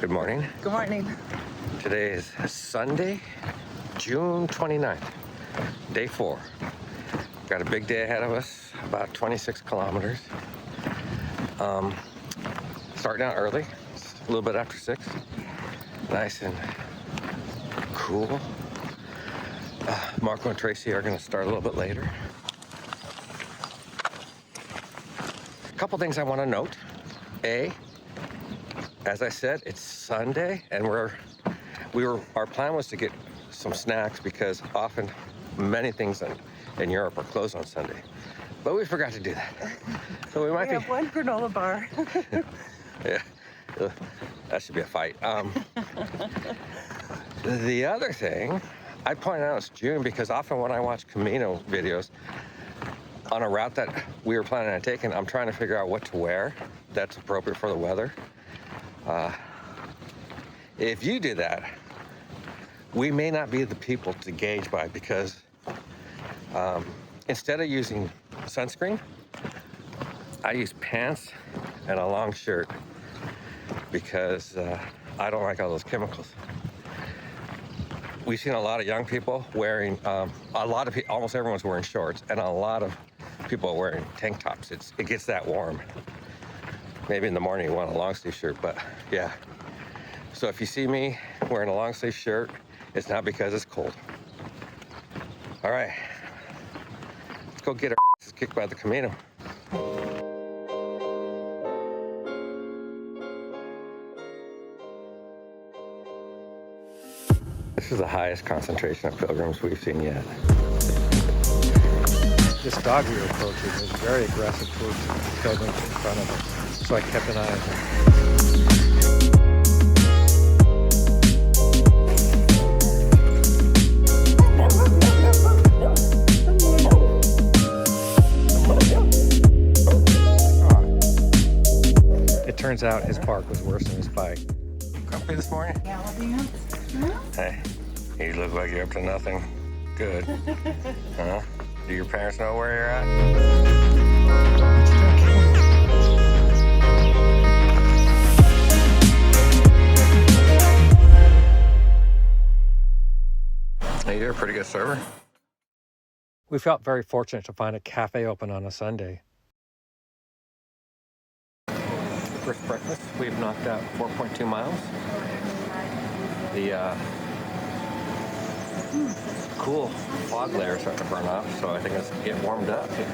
Good morning. Good morning. Today is Sunday, June 29th, day 4. Got a big day ahead of us, about 26 kilometers. Starting out early, a little bit after 6. Nice and cool. Marco and Tracy are going to start a little bit later. A couple things I want to note. As I said, it's Sunday, and our plan was to get some snacks because often many things in Europe are closed on Sunday, but we forgot to do that. So we have one granola bar. Yeah, that should be a fight. The other thing I point out is June because often when I watch Camino videos on a route that we were planning on taking, I'm trying to figure out what to wear that's appropriate for the weather. If you do that, we may not be the people to gauge by because instead of using sunscreen, I use pants and a long shirt because I don't like all those chemicals. We've seen a lot of young people wearing, almost everyone's wearing shorts, and a lot of people are wearing tank tops. It gets that warm. Maybe in the morning you want a long sleeve shirt, but yeah. So if you see me wearing a long sleeve shirt, it's not because it's cold. All right, let's go get our asses kicked by the Camino. This is the highest concentration of pilgrims we've seen yet. This dog we were approaching was very aggressive towards the pilgrims in front of us, so I kept an eye on him. It turns out his bark was worse than his bite. Comfy this morning? Yeah, Hey, you look like you're up to nothing. Good. Huh? Do your parents know where you're at? Hey, you're a pretty good server. We felt very fortunate to find a cafe open on a Sunday. First breakfast, we've knocked out 4.2 miles. The cool fog layer starting to burn off, so I think it's getting warmed up here.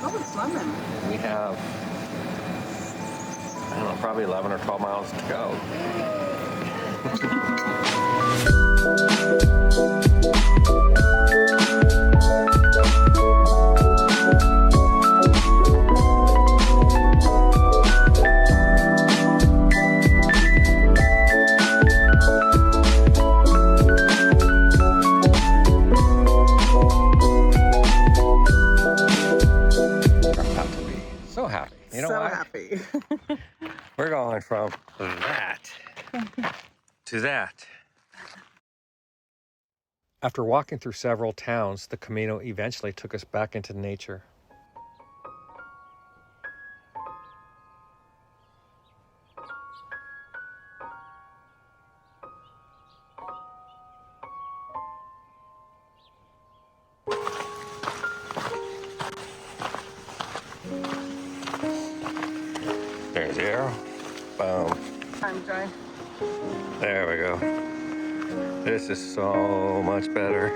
Oh, it's lemon. We have, I don't know, probably 11 or 12 miles to go. You know what? Happy. We're going from that to that. After walking through several towns, the Camino eventually took us back into nature. There's the arrow. Boom. I'm dry. There we go. This is so much better.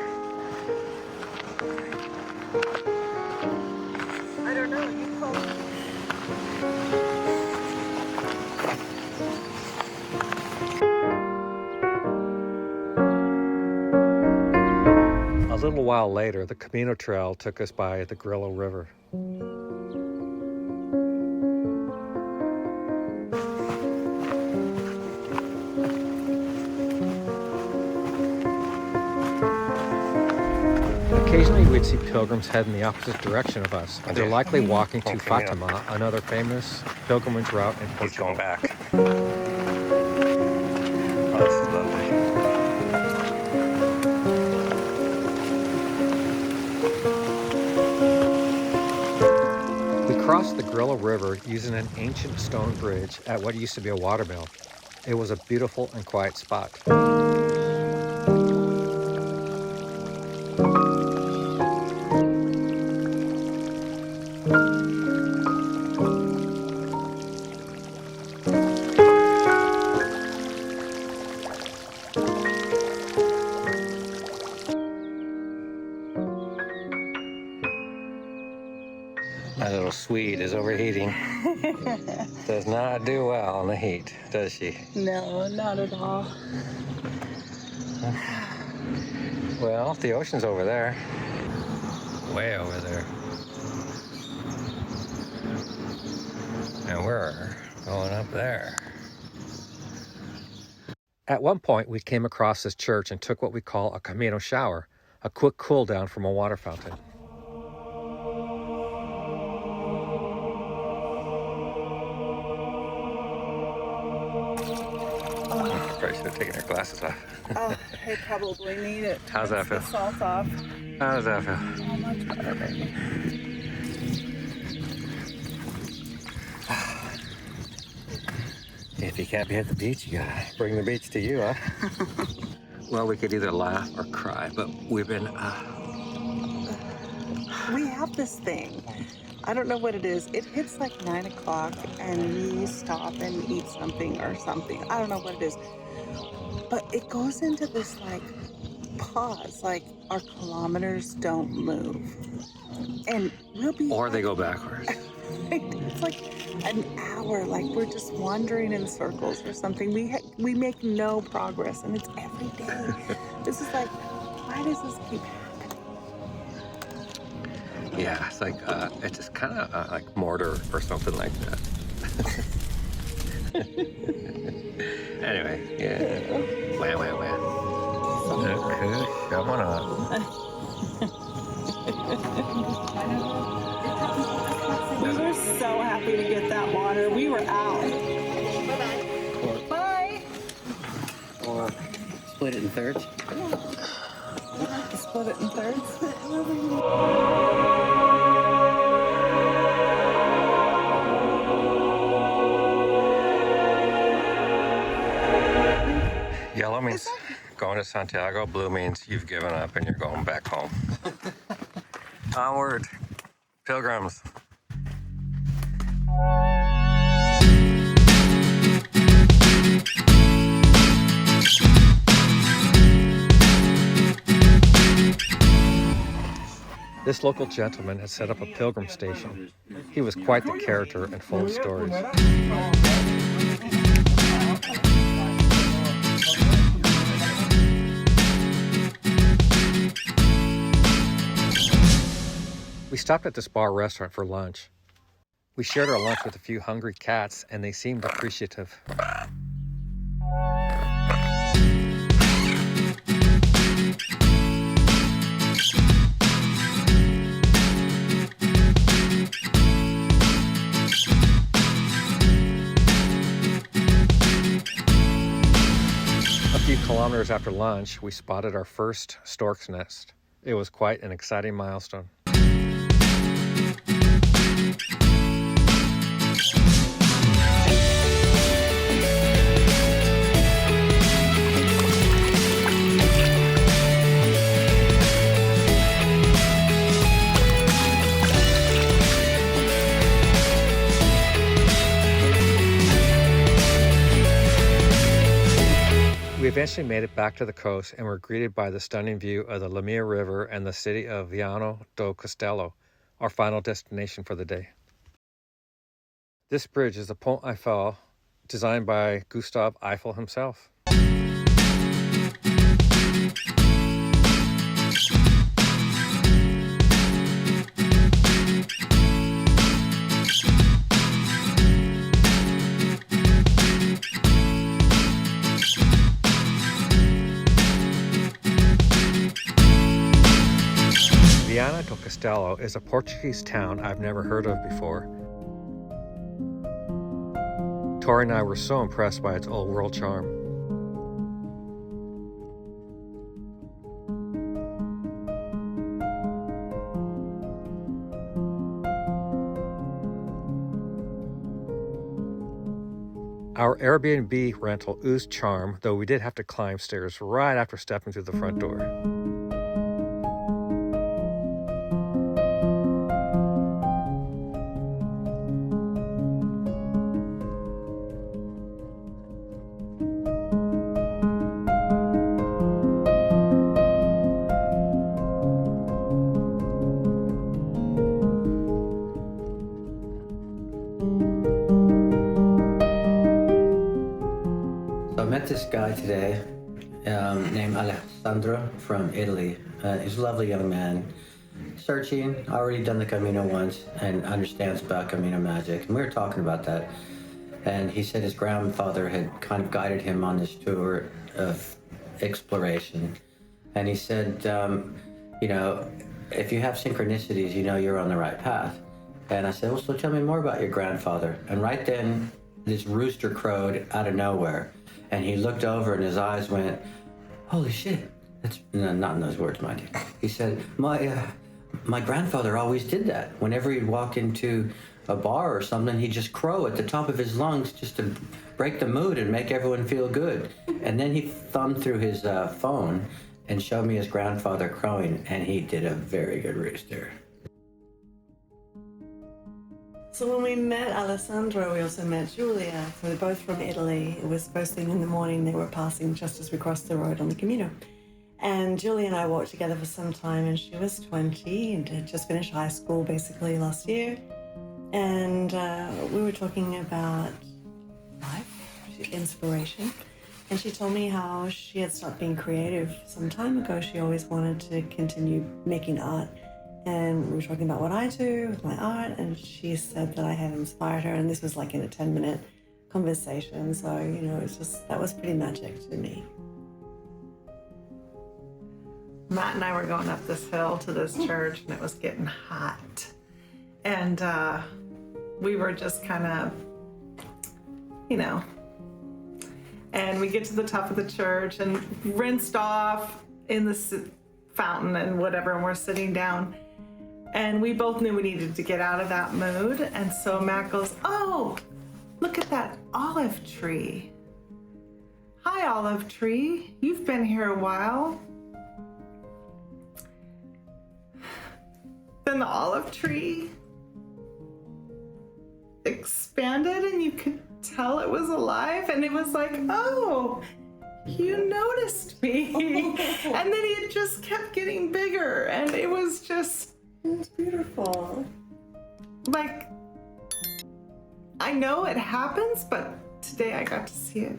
I don't know. You told me. A little while later, the Camino Trail took us by the Grillo River. Occasionally, we'd see pilgrims head in the opposite direction of us. They're likely walking to Fatima, another famous pilgrimage route in He's Portugal. going back. Oh, this is lovely. We crossed the Grillo River using an ancient stone bridge at what used to be a watermill. It was a beautiful and quiet spot. My little Swede is overheating. Does not do well in the heat, does she? No, not at all. Well, the ocean's over there. Way over there. And we're going up there. At one point, we came across this church and took what we call a Camino shower, a quick cool down from a water fountain. Probably should have taken her glasses off. Oh, I probably need it. How's that feel? The salt off. How does that feel? Oh, much better, baby. If you can't be at the beach, you gotta bring the beach to you, huh? Well, we could either laugh or cry, but we've been, We have this thing. I don't know what it is. It hits like 9 o'clock and we stop and eat something or something. I don't know what it is. But it goes into this like pause, like our kilometers don't move. And we'll be... or they go backwards. It's like an hour, like we're just wandering in circles or something. We make no progress, and it's every day. This is like, why does this keep happening? Yeah, it's like, it's just kind of like mortar or something like that. Anyway, yeah. Wham, wham, wham. Okay, come on up. We were so happy to get that water. We were out. Bye. Or split it in thirds. Split it in thirds. Yellow means going to Santiago. Blue means you've given up and you're going back home. Onward, pilgrims. This local gentleman had set up a pilgrim station. He was quite the character and full of stories. We stopped at this bar restaurant for lunch. We shared our lunch with a few hungry cats, and they seemed appreciative. A few kilometers after lunch, we spotted our first stork's nest. It was quite an exciting milestone. We eventually made it back to the coast and were greeted by the stunning view of the Luvtea River and the city of Viana do Castelo, our final destination for the day. This bridge is the Pont Eiffel, designed by Gustav Eiffel himself. Viana do Castelo is a Portuguese town I've never heard of before. Tori and I were so impressed by its old world charm. Our Our Airbnb rental oozed charm, though we did have to climb stairs right after stepping through the front door. So I met this guy today named Alessandro from Italy. He's a lovely young man, searching, already done the Camino once and understands about Camino magic. And we were talking about that. And he said his grandfather had kind of guided him on this tour of exploration. And he said, you know, if you have synchronicities, you know you're on the right path. And I said, well, so tell me more about your grandfather. And right then, this rooster crowed out of nowhere. And he looked over and his eyes went, holy shit. That's no, not in those words, mind you. He said, my grandfather always did that. Whenever he'd walk into a bar or something, he'd just crow at the top of his lungs just to break the mood and make everyone feel good. And then he thumbed through his phone and showed me his grandfather crowing, and he did a very good rooster. So when we met Alessandro, we also met Julia. So they're both from Italy. It was first thing in the morning. They were passing just as we crossed the road on the Camino. And Julia and I walked together for some time, and she was 20 and had just finished high school basically last year. And we were talking about life, inspiration. And she told me how she had stopped being creative some time ago. She always wanted to continue making art. And we were talking about what I do with my art, and she said that I had inspired her, and this was like in a 10-minute conversation. So, you know, it's just, that was pretty magic to me. Matt and I were going up this hill to this church, and it was getting hot. And we were just kind of, you know, and we get to the top of the church and rinsed off in the fountain and whatever, and we're sitting down. And we both knew we needed to get out of that mood. And so Matt goes, oh, look at that olive tree. Hi, olive tree. You've been here a while. Then the olive tree expanded and you could tell it was alive. And it was like, oh, you noticed me. And then it just kept getting bigger. And it was beautiful. Like, I know it happens, but today I got to see it.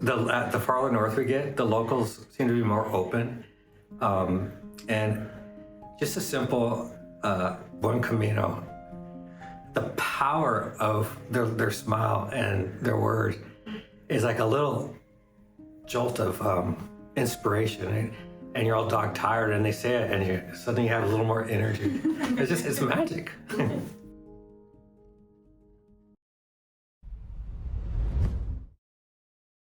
The farther north we get, the locals seem to be more open. And just a simple Buen Camino, the power of their smile and their words is like a little jolt of inspiration. And you're all dog tired and they say it and suddenly you have a little more energy. It's magic.